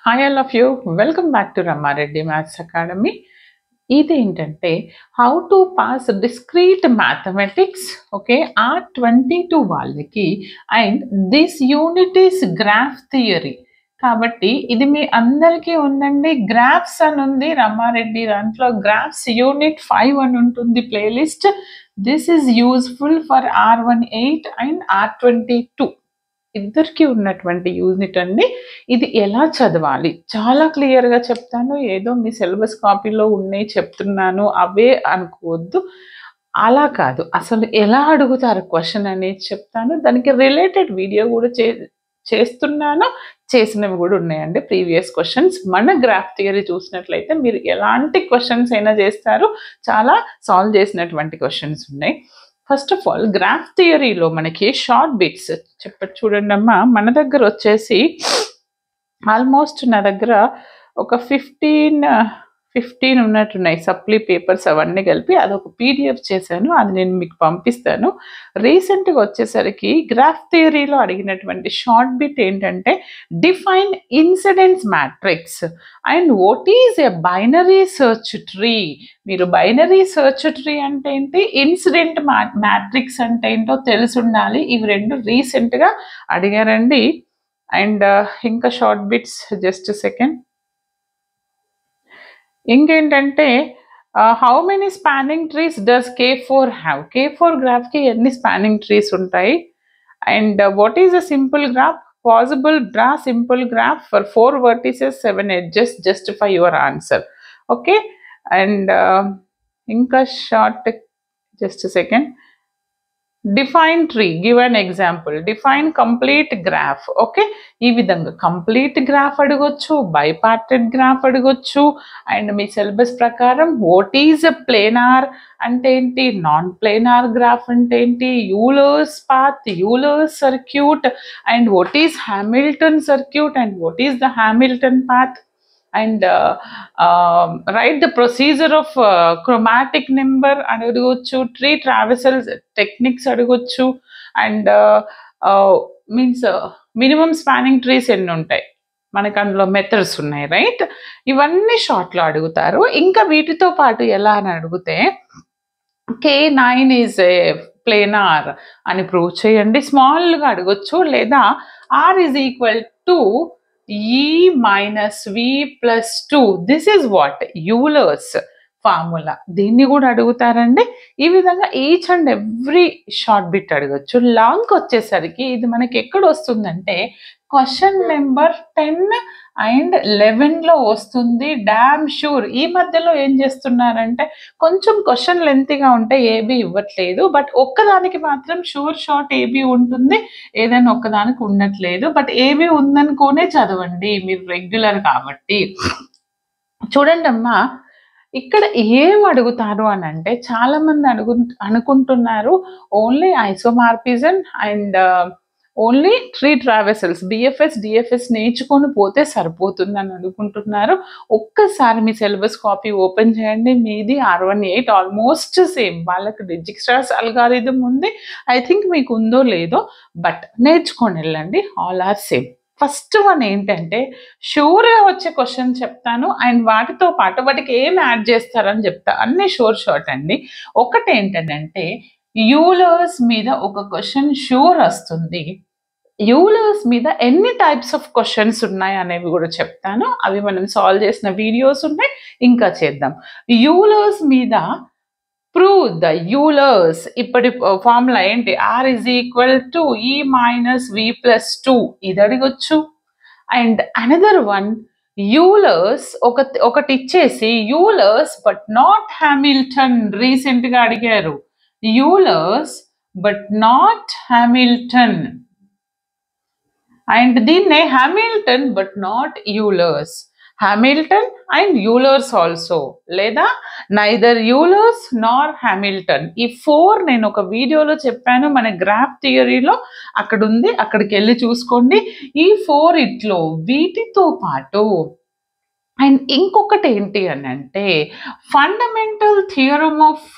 Hi all of you welcome back to Ramareddy maths academy. ఇదేంటంటే how to pass discrete mathematics okay R22 వాళ్ళకి and this unit is graph theory. కాబట్టి ఇది మీ అందరికీ ఉందండి. Graphs అని ఉంది రమారెడ్డి దాంట్లో. గ్రాఫ్స్ యూనిట్ 5 అని ఉంటుంది playlist. This is useful for R18 and R22 ఇద్దరికి ఉన్నటువంటి యూనిట్ అండి. ఇది ఎలా చదవాలి చాలా క్లియర్గా చెప్తాను. ఏదో మీ సిలబస్ కాపీలో ఉన్నాయి చెప్తున్నాను అవే అనుకోవద్దు. అలా కాదు, అసలు ఎలా అడుగుతారు క్వశ్చన్ అనేది చెప్తాను. దానికి రిలేటెడ్ వీడియో కూడా చేస్తున్నాను. చేసినవి కూడా ఉన్నాయండి ప్రీవియస్ క్వశ్చన్స్. మన గ్రాఫ్ థియరీ చూసినట్లయితే మీరు ఎలాంటి క్వశ్చన్స్ అయినా చేస్తారు. చాలా సాల్వ్ చేసినటువంటి క్వశ్చన్స్ ఉన్నాయి. ఫస్ట్ ఆఫ్ ఆల్ గ్రాఫ్ థియరీలో మనకి షార్ట్ బిట్స్ చూడండి అమ్మా. మన దగ్గర వచ్చేసి ఆల్మోస్ట్ నా దగ్గర ఒక 15 ఉన్నట్టున్నాయి సప్లీ పేపర్స్ అవన్నీ కలిపి. అదొక పీడిఎఫ్ చేశాను, అది నేను మీకు పంపిస్తాను. రీసెంట్గా వచ్చేసరికి గ్రాఫ్ థియరీలో అడిగినటువంటి షార్ట్ బిట్ ఏంటంటే define incidence matrix and what is a binary search tree. మీరు బైనరీ సర్చ్ ట్రీ అంటే ఏంటి, ఇన్సిడెంట్ మ్యాట్రిక్స్ అంటే ఏంటో తెలిసి ఉండాలి. ఇవి రెండు రీసెంట్గా అడిగారండి. అండ్ ఇంకా షార్ట్ బిట్స్ జస్ట్ సెకండ్. ఇంకేంటంటే how many spanning trees does K4 have. K4 గ్రాఫ్కి ఎన్ని స్పానింగ్ ట్రీస్ ఉంటాయి. And what is a simple graph. Possible draw simple graph for 4 vertices 7 edges. Justify your answer. Okay. And ఇంకా short just second. Define tree, give an example. Define complete graph. Okay, ఈ విధంగా complete graph అడగొచ్చు, bipartite graph అడగొచ్చు. And మీ syllabus ప్రకారం what is planar అంటే ఏంటి, non planar graph అంటే ఏంటి, Euler's path, Euler's circuit, and what is Hamilton circuit and what is the Hamilton path. And right the procedure of chromatic number అడగవచ్చు. Tree ట్రావెసల్స్ techniques అడగవచ్చు. And means minimum spanning trees ఎన్ని ఉంటాయి మనకు, అందులో methods ఉన్నాయి right. ఇవన్నీ షార్ట్లో అడుగుతారు. ఇంకా వీటితో పాటు ఎలా అని అడిగితే K9 ఈజ్ ఏ ప్లేనార్ అని ప్రూవ్ చేయండి. స్మాల్గా అడగొచ్చు. లేదా R is equal to E minus V plus 2. This is what, Euler's formula. దీన్ని కూడా అడుగుతారండి. ఈ విధంగా each and every shot bit అడగచ్చు. లాంగ్ వచ్చేసరికి ఇది మనకి ఎక్కడ వస్తుందంటే క్వశ్చన్ నెంబర్ 10 అండ్ 11లో వస్తుంది డామ్ షూర్. ఈ మధ్యలో ఏం చేస్తున్నారంటే కొంచెం క్వశ్చన్ లెంతీగా ఉంటే ఏబీ ఇవ్వట్లేదు. బట్ ఒక్కదానికి మాత్రం షూర్ షార్ట్ ఏబీ ఉంటుంది, ఏదైనా ఒక్కదానికి ఉండట్లేదు. బట్ ఏబీ ఉందనుకోనే చదవండి మీరు రెగ్యులర్ కాబట్టి. చూడండి అమ్మా, ఇక్కడ ఏం అడుగుతారు అని అంటే చాలా మంది అనుకుంటున్నారు only isomorphism and only tree traversals BFS DFS నేర్చుకొని పోతే సరిపోతుందని అనుకుంటున్నారు. ఒక్కసారి మీ సిలబస్ కాపీ ఓపెన్ చేయండి. మీది R18 ఆల్మోస్ట్ సేమ్. వాళ్ళకి డిజిక్స్ట్రాస్ అల్గారిథం ఉంది, ఐ థింక్ మీకు ఉందో లేదో, బట్ నేర్చుకొని వెళ్ళండి. All are same. First one ఏంటంటే షూర్గా వచ్చే క్వశ్చన్ చెప్తాను అండ్ వాటితో పాటు వాటికి ఏం యాడ్ చేస్తారని చెప్తా. అన్నీ షూర్ షార్ట్ అండి. ఒకటి ఏంటంటే యూలర్స్ మీద ఒక క్వశ్చన్ షూర్ వస్తుంది. యూలర్స్ మీద ఎన్ని టైప్స్ ఆఫ్ క్వశ్చన్స్ ఉన్నాయి అనేవి కూడా చెప్తాను. అవి మనం సాల్వ్ చేసిన వీడియోస్ ఉన్నాయి, ఇంకా చేద్దాం. యూలర్స్ మీద ప్రూవ్ ద యూలర్స్. ఇప్పటి ఫార్ములా ఏంటి, R is equal to E minus V plus 2. ఇది అడగొచ్చు. అండ్ అనదర్ వన్ యూలర్స్ ఒకటి ఇచ్చేసి యూలర్స్ బట్ నాట్ హ్యామిల్టన్. రీసెంట్గా అడిగారు Euler's but not Hamilton. And దీన్నే Hamilton but not Euler's. Hamilton and Euler's also, లేదా నైదర్ యూలర్స్ నార్ హ్యామిల్టన్. ఈ 4 నేను ఒక వీడియోలో చెప్పాను మన గ్రాఫ్ థియరీలో, అక్కడ ఉంది, అక్కడికి వెళ్ళి చూసుకోండి. ఈ 4 ఇట్లో వీటితో పాటు అండ్ ఇంకొకటి ఏంటి అని అంటే fundamental theorem of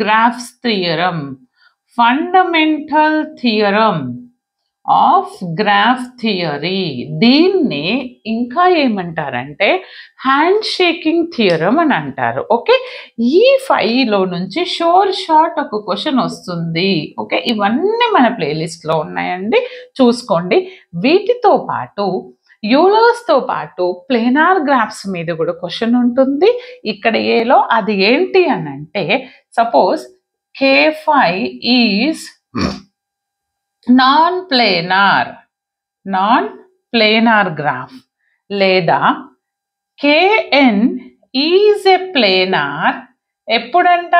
graphs theorem. Fundamental theorem of graph theory. దీన్ని ఇంకా ఏమంటారంటే హ్యాండ్ షేకింగ్ థియరం అని అంటారు. ఓకే, ఈ 5లో నుంచి షార్ట్ ఒక క్వశ్చన్ వస్తుంది. ఓకే, ఇవన్నీ మన ప్లేలిస్ట్లో ఉన్నాయండి, చూసుకోండి. వీటితో పాటు యూలర్స్తో పాటు ప్లేనార్ గ్రాఫ్స్ మీద కూడా క్వశ్చన్ ఉంటుంది. ఇక్కడ ఏలో అది ఏంటి అని అంటే, suppose K5 is non planar graph, లేదా KN ఈజ్ ఎ ప్లేనార్ ఎప్పుడంట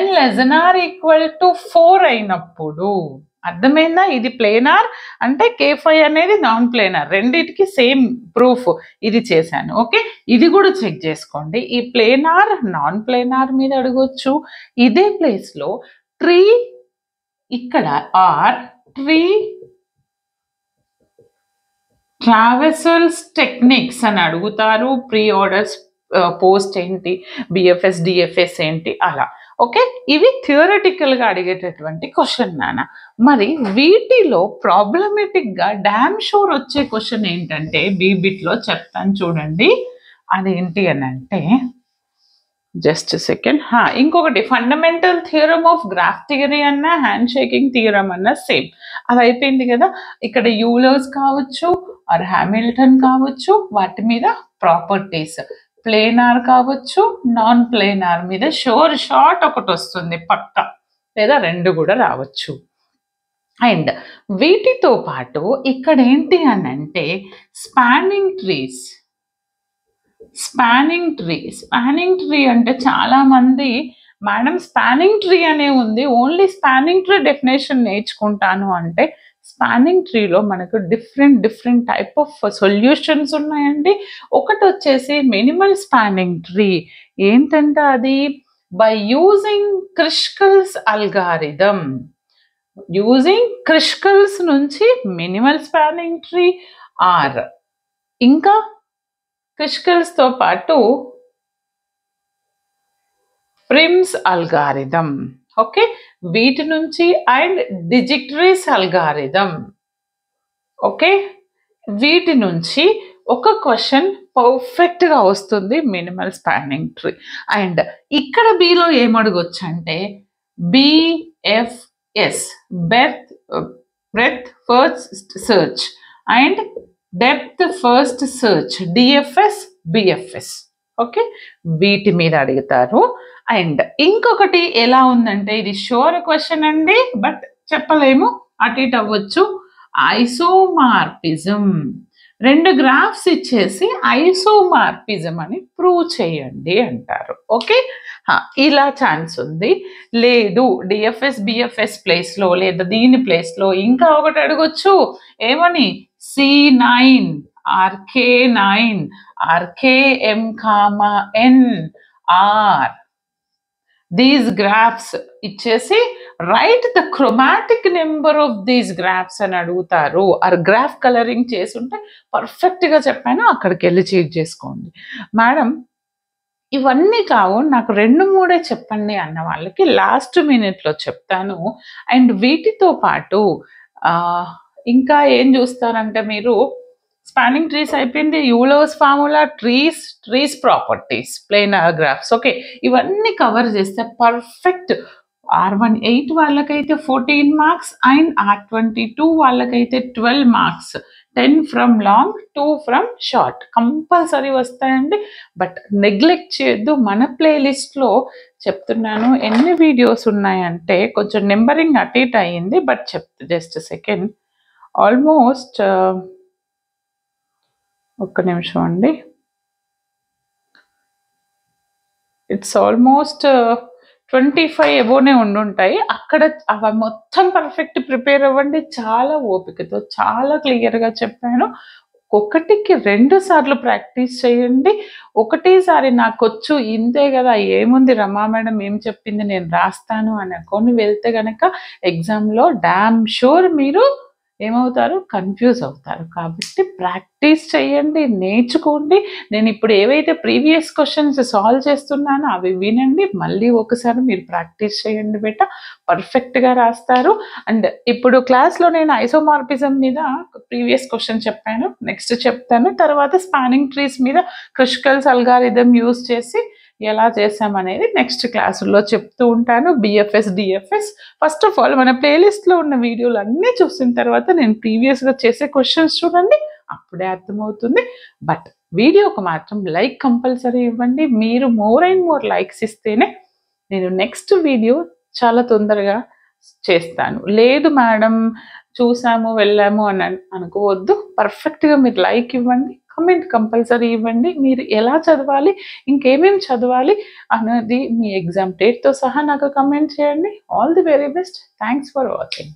n ≤ 4 అయినప్పుడు. అర్థమైందా? ఇది ప్లేనార్ అంటే K5 అనేది నాన్ ప్లేనార్, రెండింటికి సేమ్ ప్రూఫ్ ఇది చేశాను. ఓకే, ఇది కూడా చెక్ చేసుకోండి. ఈ ప్లేనార్ నాన్ ప్లేనార్ మీద అడగొచ్చు. ఇదే ప్లేస్లో ట్రీ, ఇక్కడ ఆర్ ట్రీ ట్రావెర్సల్స్ టెక్నిక్స్ అని అడుగుతారు. ప్రీ ఆర్డర్స్ పోస్ట్ ఏంటి, బిఎఫ్ఎస్ డిఎఫ్ఎస్ ఏంటి, అలా. ఓకే, ఇవి థియరటికల్గా అడిగేటటువంటి క్వశ్చన్ నాన్న. మరి వీటిలో ప్రాబ్లమేటిక్గా డామ్ షూర్ వచ్చే క్వశ్చన్ ఏంటంటే బీబిట్లో చెప్తాను చూడండి. అదేంటి అని అంటే, జస్ట్ సెకండ్, ఇంకొకటి fundamental theorem of graph theory అన్న హ్యాండ్ షేకింగ్ థియరమ్ అన్న సేమ్. అది అయిపోయింది కదా. ఇక్కడ యూలర్స్ కావచ్చు ఆర్ హ్యామిల్టన్ కావచ్చు, వాటి మీద ప్రాపర్టీస్, ప్లేనార్ కావచ్చు నాన్ ప్లేనార్ మీద షార్ట్ ఒకటి వస్తుంది పక్కా, లేదా రెండు కూడా రావచ్చు. అండ్ వీటితో పాటు ఇక్కడ ఏంటి అని అంటే స్పానింగ్ ట్రీ అంటే చాలా మంది మేడం స్పానింగ్ ట్రీ అనే ఉంది, ఓన్లీ స్పానింగ్ ట్రీ డెఫినేషన్ నేర్చుకుంటాను అంటే, స్పానింగ్ ట్రీలో మనకు డిఫరెంట్ టైప్ ఆఫ్ సొల్యూషన్స్ ఉన్నాయండి. ఒకటి వచ్చేసి మినిమల్ స్పానింగ్ ట్రీ. ఏంటంటే అది బై యూజింగ్ క్రిష్కల్స్ అల్గారిథం. నుంచి మినిమల్ స్పానింగ్ ట్రీ, ఆర్ ఇంకా క్రిష్కల్స్తో పాటు ప్రిమ్స్ అల్గారిథం. ఓకే, వీటి నుంచి అండ్ డిజిక్టరీస్ అల్గారిథం. ఓకే, వీటి నుంచి ఒక క్వశ్చన్ పర్ఫెక్ట్గా వస్తుంది మినిమల్ స్పానింగ్ ట్రీ. అండ్ ఇక్కడ బిలో ఏమడగొచ్చు అంటే BFS breadth first search and depth first search, DFS BFS. Okay, వీటి మీద అడుగుతారు. అండ్ ఇంకొకటి ఎలా ఉందంటే, ఇది షూర్ క్వశ్చన్ అండి, బట్ చెప్పలేము, అటు ఇటు అవ్వచ్చు. ఐసోమార్పిజం, రెండు గ్రాఫ్స్ ఇచ్చేసి ఐసోమార్పిజం అని ప్రూవ్ చేయండి అంటారు. ఓకే, ఇలా ఛాన్స్ ఉంది. లేదు డిఎఫ్ఎస్ బిఎఫ్ఎస్ ప్లేస్లో లేదా దీని ప్లేస్లో ఇంకా ఒకటి అడగొచ్చు. ఏమని, C9 RK9 RKM, N R these graphs ఇచ్చేసి write the chromatic number of these graphs అని అడుగుతారు. ఆర్ గ్రాఫ్ కలరింగ్ చేసుంటే పర్ఫెక్ట్గా చెప్పాను, అక్కడికి వెళ్ళి చెక్ చేసుకోండి. మేడం ఇవన్నీ కావు, నాకు 2-3 చెప్పండి అన్న వాళ్ళకి లాస్ట్ మినిట్లో చెప్తాను. అండ్ వీటితో పాటు ఇంకా ఏం చూస్తారంటే, మీరు స్పానింగ్ ట్రీస్ అయిపోయింది, Euler's formula, trees properties, planar graphs. Okay, ఇవన్నీ కవర్ చేస్తే పర్ఫెక్ట్. R18 వాళ్ళకైతే 14 మార్క్స్ అండ్ R22 వాళ్ళకైతే 12 marks. 10 from long, 2 from short compulsory వస్తాయండి. బట్ నెగ్లెక్ట్ చేయొద్దు. మన ప్లేలిస్ట్లో చెప్తున్నాను ఎన్ని వీడియోస్ ఉన్నాయంటే, కొంచెం నెంబరింగ్ అటు ఇటు అయ్యింది, బట్ జస్ట్ సెకండ్, ఆల్మోస్ట్ ఒక్క నిమిషం అండి, ఇట్స్ ఆల్మోస్ట్ 25 ఎబోనే ఉండుంటాయి. అక్కడ అవి మొత్తం పర్ఫెక్ట్ ప్రిపేర్ అవ్వండి, చాలా ఓపికతో చాలా క్లియర్గా చెప్పాను. ఒకటికి 2 సార్లు ప్రాక్టీస్ చేయండి. ఒకటేసారి నాకొచ్చు ఇంతే కదా, ఏముంది రమా మేడం ఏం చెప్పింది నేను రాస్తాను అని అనుకొని వెళ్తే కనుక ఎగ్జామ్లో డామ్ షూర్ మీరు ఏమవుతారు, కన్ఫ్యూజ్ అవుతారు. కాబట్టి ప్రాక్టీస్ చేయండి, నేర్చుకోండి. నేను ఇప్పుడు ఏవైతే ప్రీవియస్ క్వశ్చన్స్ సాల్వ్ చేస్తున్నానో అవి వినండి, మళ్ళీ ఒకసారి మీరు ప్రాక్టీస్ చేయండి బేట, పర్ఫెక్ట్గా రాస్తారు. అండ్ ఇప్పుడు క్లాస్లో నేను ఐసోమార్ఫిజం మీద ప్రీవియస్ క్వశ్చన్ చెప్పాను, నెక్స్ట్ చెప్తాను. తర్వాత స్పానింగ్ ట్రీస్ మీద క్రుష్కల్స్ అల్గారిథం యూజ్ చేసి ఎలా చేసామనేది నెక్స్ట్ క్లాసుల్లో చెప్తూ ఉంటాను. BFS, DFS. First of all మన ప్లేలిస్ట్లో ఉన్న వీడియోలు అన్నీ చూసిన తర్వాత నేను ప్రీవియస్గా చేసే క్వశ్చన్స్ చూడండి, అప్పుడే అర్థమవుతుంది. బట్ వీడియోకి మాత్రం లైక్ కంపల్సరీ ఇవ్వండి. మీరు మోర్ అండ్ మోర్ లైక్స్ ఇస్తేనే నేను నెక్స్ట్ వీడియో చాలా తొందరగా చేస్తాను. లేదు మేడం చూసాము వెళ్ళాము అని అనుకోవద్దు, పర్ఫెక్ట్గా మీరు లైక్ ఇవ్వండి, కమెంట్ కంపల్సరీ ఇవ్వండి. మీరు ఎలా చదవాలి, ఇంకేమేమి చదవాలి అన్నది మీ ఎగ్జామ్ డేట్తో సహా నాకు కమెంట్ చేయండి. All the very best. Thanks for watching.